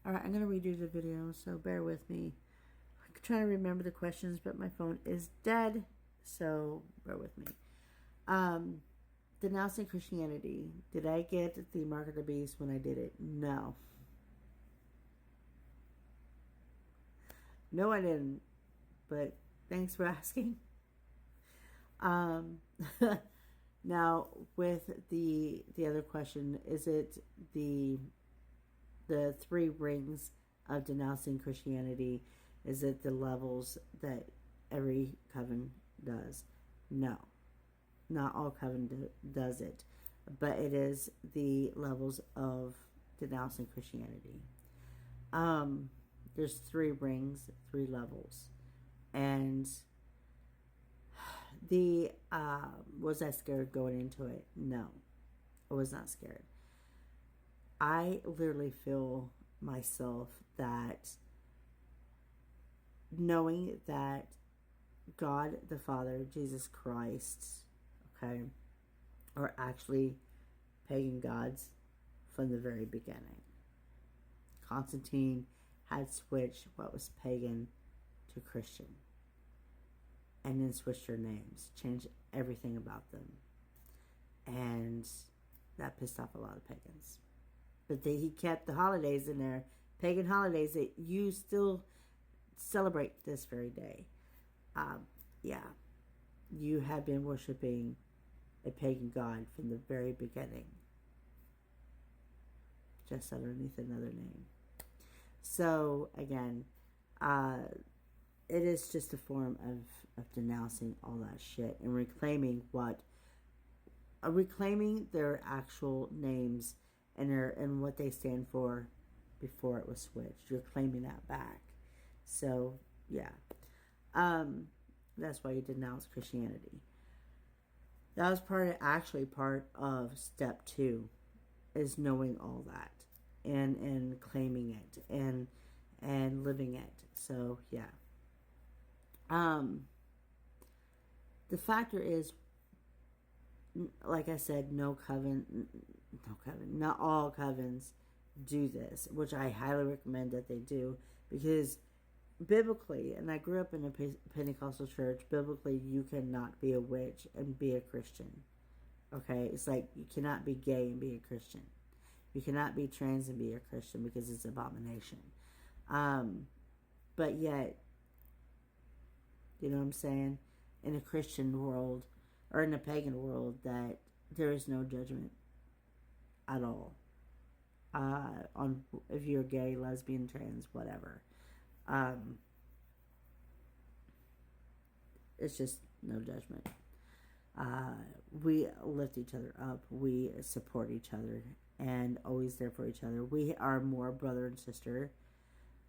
Alright, I'm going to redo the video, so bear with me. I'm trying to remember the questions, but my phone is dead, so bear with me. Denouncing Christianity. Did I get the mark of the beast when I did it? No. No, I didn't. But thanks for asking. Now, with the other question, is it the 3 rings of denouncing Christianity? Is it the levels that every coven does? No. Not all coven does it. But it is the levels of denouncing Christianity. There's 3 rings, 3 levels. And was I scared going into it? No. I was not scared. I literally feel myself that knowing that God the Father, Jesus Christ, okay, are actually pagan gods from the very beginning. Constantine had switched what was pagan to Christian, and then switched their names, changed everything about them, and that pissed off a lot of pagans. But he kept the holidays in there, pagan holidays that you still celebrate this very day. Yeah, you have been worshiping a pagan god from the very beginning, just underneath another name. So again, it is just a form of denouncing all that shit and reclaiming their actual names and what they stand for before it was switched. You're claiming that back. So yeah, that's why you denounce Christianity. That was part of step 2, is knowing all that and claiming it and living it. So yeah. The factor is, like I said, not all covens do this, which I highly recommend that they do, because biblically, and I grew up in a Pentecostal church, biblically you cannot be a witch and be a Christian. Okay? It's like you cannot be gay and be a Christian. You cannot be trans and be a Christian, because it's an abomination. But yet, you know what I'm saying? In a Christian world, or in a pagan world, that there is no judgment at all. On if you're gay, lesbian, trans, whatever. It's just no judgment. We lift each other up. We support each other and always there for each other. We are more brother and sister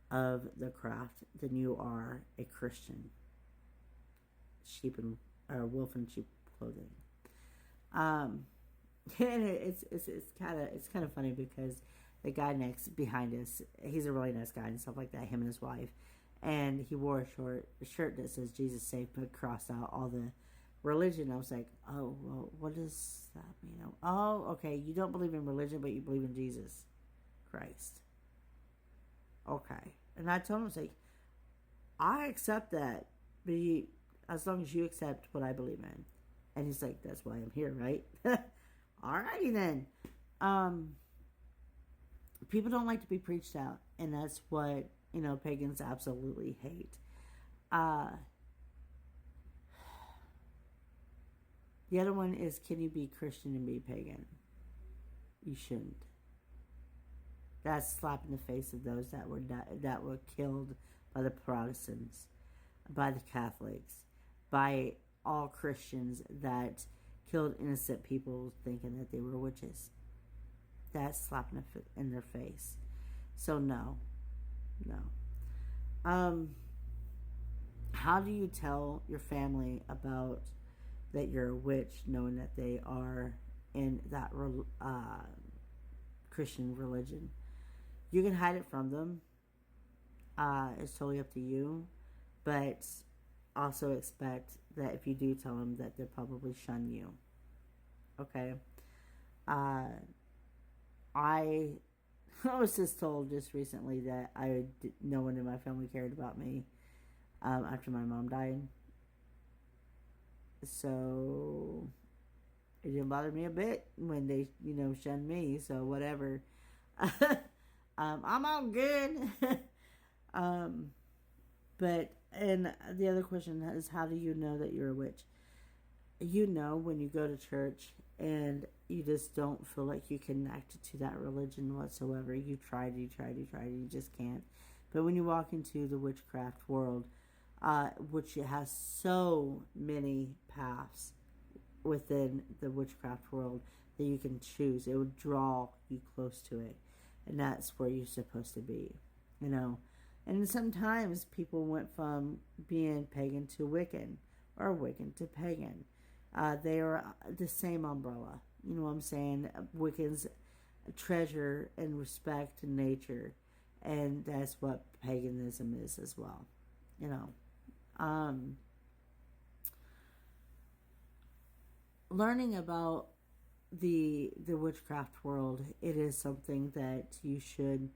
of the craft than you are a Christian. Wolf in sheep clothing. And it's kind of funny, because the guy behind us, he's a really nice guy and stuff like that, him and his wife, and he wore a shirt that says Jesus saved, but crossed out all the religion. I was like, oh, well, what does that mean? Oh, okay, you don't believe in religion, but you believe in Jesus Christ. Okay. And I told him, I was like, I accept that, but as long as you accept what I believe in. And he's like, that's why I'm here, right? Alrighty then. People don't like to be preached out, and that's what, pagans absolutely hate. The other one is, can you be Christian and be pagan? You shouldn't. That's slap in the face of those that were killed by the Protestants, by the Catholics, by all Christians that killed innocent people thinking that they were witches. That's slapping in their face. So no. How do you tell your family about that you're a witch, knowing that they are in that Christian religion? You can hide it from them. It's totally up to you. But also expect that if you do tell them, that they'll probably shun you. Okay? I I was just told just recently that no one in my family cared about me after my mom died. So it didn't bother me a bit when they, shunned me. So whatever. I'm all good. um, but and the other question is, how do you know that you're a witch? You know when you go to church and you just don't feel like you connect to that religion whatsoever. You tried, you just can't. But when you walk into the witchcraft world, which has so many paths within the witchcraft world that you can choose, it would draw you close to it, and that's where you're supposed to be, you know. And sometimes people went from being pagan to Wiccan, or Wiccan to pagan. They are the same umbrella. You know what I'm saying? Wiccans treasure and respect nature, and that's what paganism is as well. You know, learning about the witchcraft world, it is something that you should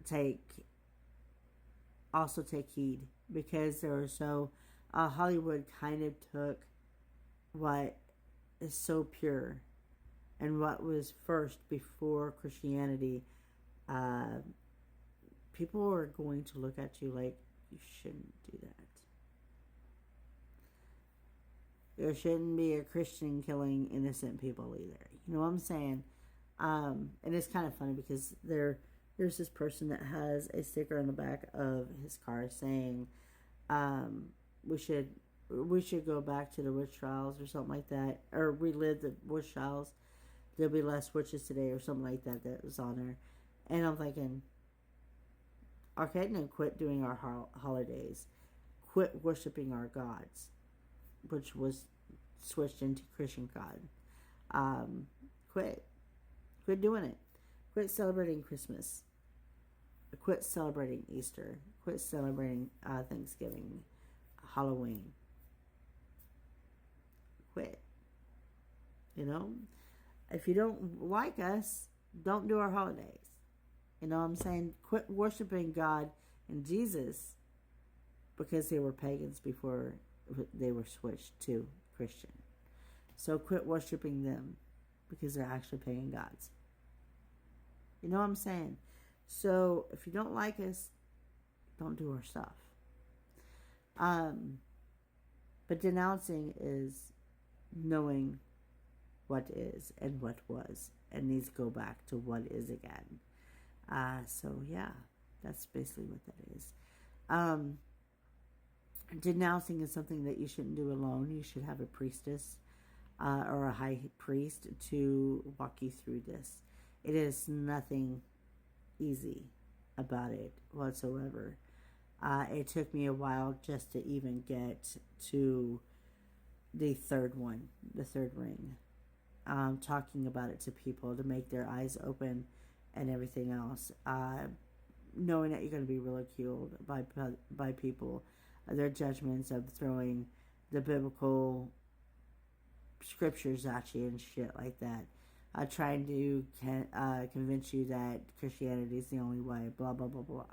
take heed, because there are so Hollywood kind of took what is so pure and what was first before Christianity. People are going to look at you like you shouldn't do that. There shouldn't be a Christian killing innocent people either. You know what I'm saying? And it's kind of funny because there's this person that has a sticker on the back of his car saying, we should go back to the witch trials or something like that, or relive the witch trials. There'll be less witches today or something like that. That was on there, and I'm thinking, okay, no, quit doing our holidays, quit worshiping our gods, which was switched into Christian God. Quit doing it. Quit celebrating Christmas. Quit celebrating Easter. Quit celebrating Thanksgiving, Halloween. Quit. You know, if you don't like us, don't do our holidays. You know what I'm saying? Quit worshiping God and Jesus, because they were pagans before they were switched to Christian. So quit worshiping them, because they're actually pagan gods. You know what I'm saying? So if you don't like us, don't do our stuff. But denouncing is knowing what is and what was, and needs to go back to what is again. So yeah, that's basically what that is. Denouncing is something that you shouldn't do alone. You should have a priestess or a high priest to walk you through this. It is nothing easy about it whatsoever. It took me a while just to even get to the third ring. Talking about it to people to make their eyes open and everything else. Knowing that you're going to be ridiculed by people, their judgments of throwing the biblical scriptures at you and shit like that. Trying to convince you that Christianity is the only way, blah, blah, blah, blah.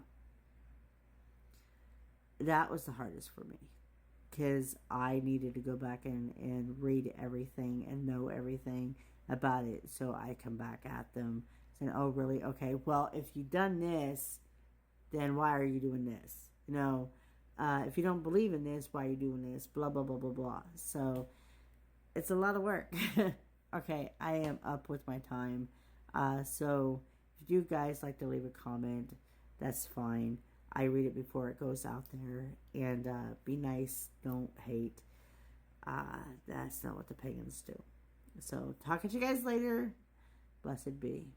That was the hardest for me, because I needed to go back and read everything and know everything about it, so I come back at them saying, oh, really? Okay, well, if you've done this, then why are you doing this? You know, if you don't believe in this, why are you doing this? Blah, blah, blah, blah, blah. So it's a lot of work. Okay, I am up with my time. So if you guys like to leave a comment, that's fine. I read it before it goes out there. And be nice, don't hate. That's not what the pagans do. So talking to you guys later. Blessed be.